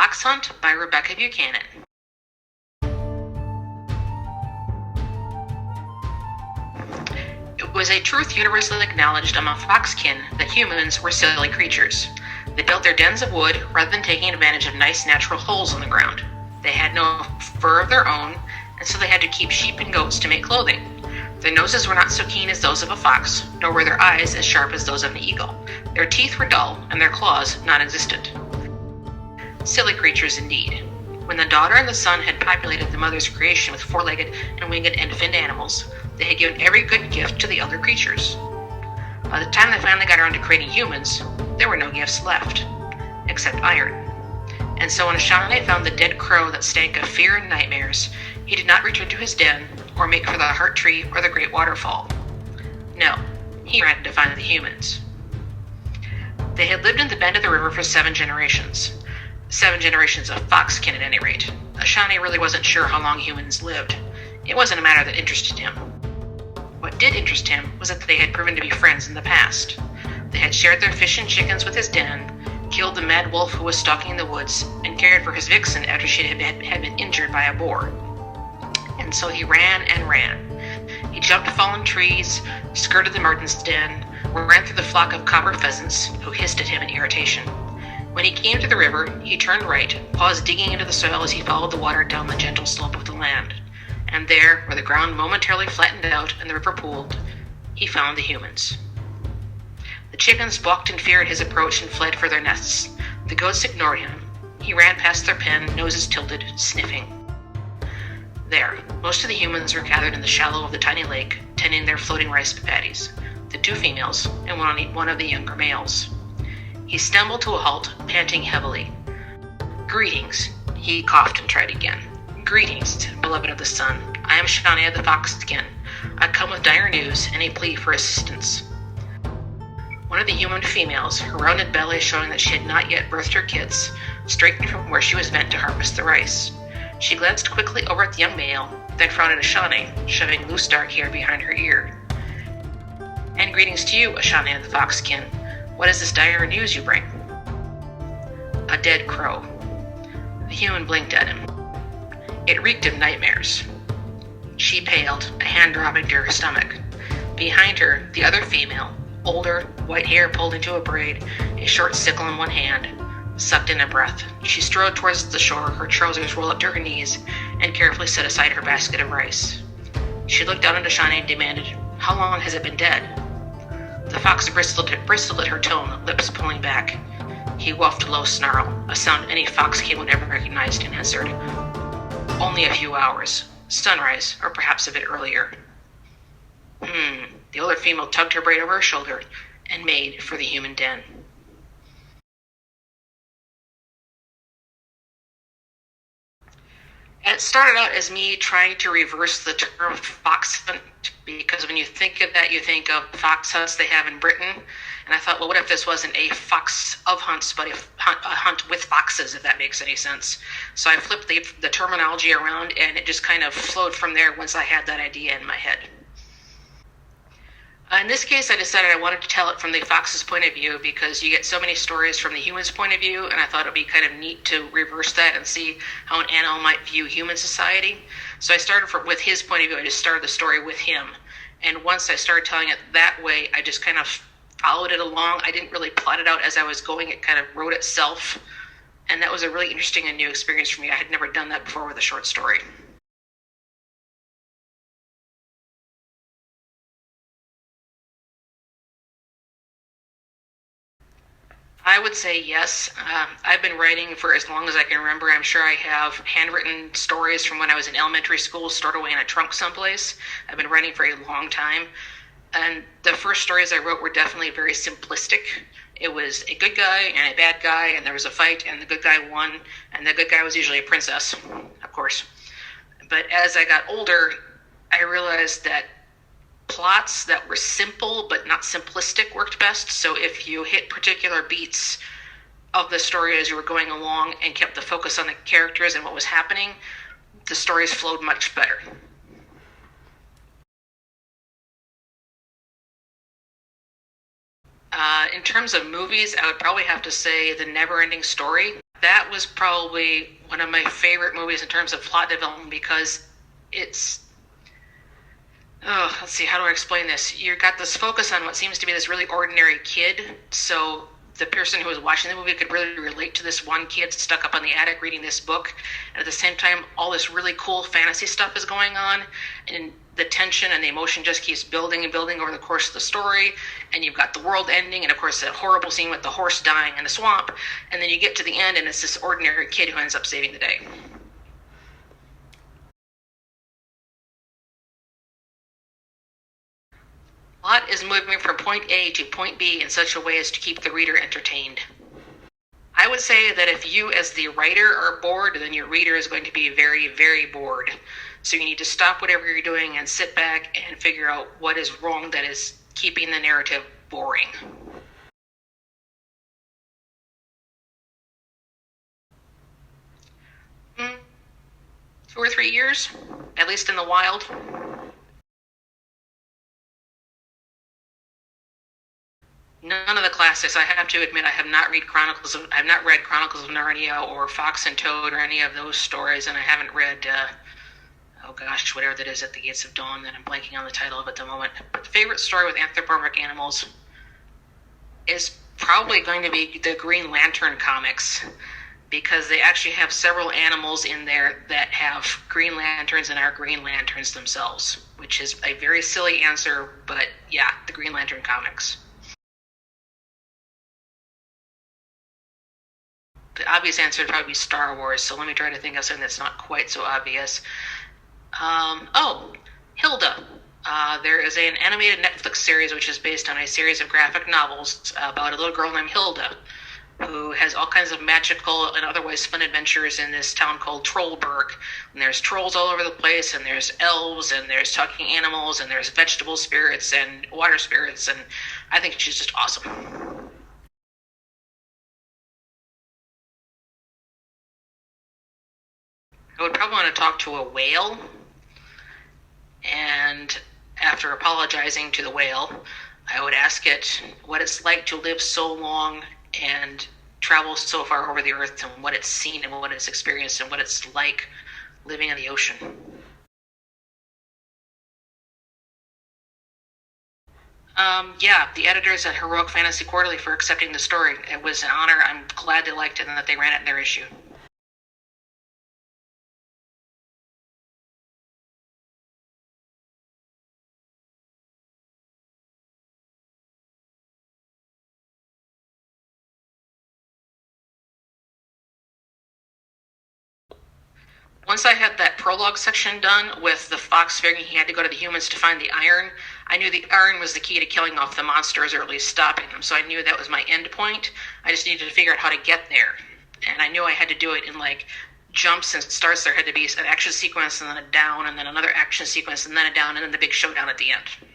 Fox Hunt by Rebecca Buchanan. It was a truth universally acknowledged among foxkin that humans were silly creatures. They built their dens of wood rather than taking advantage of nice natural holes in the ground. They had no fur of their own, and so they had to keep sheep and goats to make clothing. Their noses were not so keen as those of a fox, nor were their eyes as sharp as those of an eagle. Their teeth were dull, and their claws non-existent. Silly creatures indeed. When the daughter and the son had populated the mother's creation with four-legged and winged and finned animals, they had given every good gift to the other creatures. By the time they finally got around to creating humans, there were no gifts left, except iron. And so when Ashane found the dead crow that stank of fear and nightmares, he did not return to his den or make for the heart tree or the great waterfall. No, he ran to find the humans. They had lived in the bend of the river for 7 generations. 7 generations of foxkin at any rate. Ashane really wasn't sure how long humans lived. It wasn't a matter that interested him. What did interest him was that they had proven to be friends in the past. They had shared their fish and chickens with his den, killed the mad wolf who was stalking the woods, and cared for his vixen after she had been injured by a boar. And so he ran and ran. He jumped fallen trees, skirted the marten's den, ran through the flock of copper pheasants, who hissed at him in irritation. When he came to the river, he turned right, paws digging into the soil as he followed the water down the gentle slope of the land. And there, where the ground momentarily flattened out and the river pooled, he found the humans. The chickens balked in fear at his approach and fled for their nests. The goats ignored him. He ran past their pen, noses tilted, sniffing. There, most of the humans were gathered in the shallow of the tiny lake, tending their floating rice paddies, the 2 females and one of the younger males. He stumbled to a halt, panting heavily. "Greetings," he coughed and tried again. "Greetings, beloved of the sun. I am Shania the Foxskin. I come with dire news and a plea for assistance." One of the human females, her rounded belly showing that she had not yet birthed her kids, straightened from where she was bent to harvest the rice. She glanced quickly over at the young male, then frowned at Ashane, shoving loose dark hair behind her ear. "And greetings to you, Ashane the Foxskin. What is this dire news you bring?" "A dead crow." The human blinked at him. It reeked of nightmares. She paled, a hand dropping to her stomach. Behind her, the other female, older, white hair pulled into a braid, a short sickle in one hand, sucked in a breath. She strode towards the shore, her trousers rolled up to her knees, and carefully set aside her basket of rice. She looked down at Ashane and demanded, "How long has it been dead?" The fox bristled at her tone, lips pulling back. He whuffed a low snarl, a sound any foxkin would ever recognized, and answered, "Only a few hours. Sunrise, or perhaps a bit earlier." The older female tugged her braid over her shoulder and made for the human den. It started out as me trying to reverse the term fox hunt, because when you think of that, you think of fox hunts they have in Britain. And I thought, well, what if this wasn't a fox of hunts, but a hunt with foxes, if that makes any sense? So I flipped the terminology around, and it just kind of flowed from there once I had that idea in my head. In this case, I decided I wanted to tell it from the fox's point of view because you get so many stories from the human's point of view, and I thought it would be kind of neat to reverse that and see how an animal might view human society. So I started with his point of view. I just started the story with him. And once I started telling it that way, I just kind of followed it along. I didn't really plot it out as I was going. It kind of wrote itself. And that was a really interesting and new experience for me. I had never done that before with a short story. I would say yes. I've been writing for as long as I can remember. I'm sure I have handwritten stories from when I was in elementary school stored away in a trunk someplace. I've been writing for a long time. And the first stories I wrote were definitely very simplistic. It was a good guy and a bad guy, and there was a fight, and the good guy won, and the good guy was usually a princess, of course. But as I got older, I realized that plots that were simple but not simplistic worked best. So if you hit particular beats of the story as you were going along and kept the focus on the characters and what was happening, the stories flowed much better. In terms of movies, I would probably have to say The Never-Ending Story. That was probably one of my favorite movies in terms of plot development because it's let's see, how do I explain this? You've got this focus on what seems to be this really ordinary kid, so the person who was watching the movie could really relate to this one kid stuck up on the attic reading this book, and at the same time, all this really cool fantasy stuff is going on, and the tension and the emotion just keeps building and building over the course of the story, and you've got the world ending, and of course that horrible scene with the horse dying in the swamp, and then you get to the end, and it's this ordinary kid who ends up saving the day. Plot is moving from point A to point B in such a way as to keep the reader entertained. I would say that if you, as the writer, are bored, then your reader is going to be very, very bored. So you need to stop whatever you're doing and sit back and figure out what is wrong that is keeping the narrative boring. Hmm, 2 or 3 years, at least in the wild. None of the classics. I have to admit, I have not read Chronicles of Narnia or Fox and Toad or any of those stories, and I haven't read, oh gosh, whatever that is, At the Gates of Dawn, that I'm blanking on the title of at the moment. But the favorite story with anthropomorphic animals is probably going to be the Green Lantern comics, because they actually have several animals in there that have Green Lanterns and are Green Lanterns themselves, which is a very silly answer, but yeah, the Green Lantern comics. The obvious answer would probably be Star Wars, so let me try to think of something that's not quite so obvious. Hilda. There is an animated Netflix series which is based on a series of graphic novels about a little girl named Hilda who has all kinds of magical and otherwise fun adventures in this town called Trollberg. And there's trolls all over the place, and there's elves, and there's talking animals, and there's vegetable spirits and water spirits, and I think she's just awesome. I would probably want to talk to a whale, and after apologizing to the whale, I would ask it what it's like to live so long and travel so far over the earth, and what it's seen and what it's experienced and what it's like living in the ocean. Yeah, the editors at Heroic Fantasy Quarterly for accepting the story. It was an honor. I'm glad they liked it and that they ran it in their issue. Once I had that prologue section done with the fox figuring he had to go to the humans to find the iron, I knew the iron was the key to killing off the monsters or at least stopping them. So I knew that was my end point. I just needed to figure out how to get there. And I knew I had to do it in like jumps and starts. There had to be an action sequence and then a down and then another action sequence and then a down and then the big showdown at the end.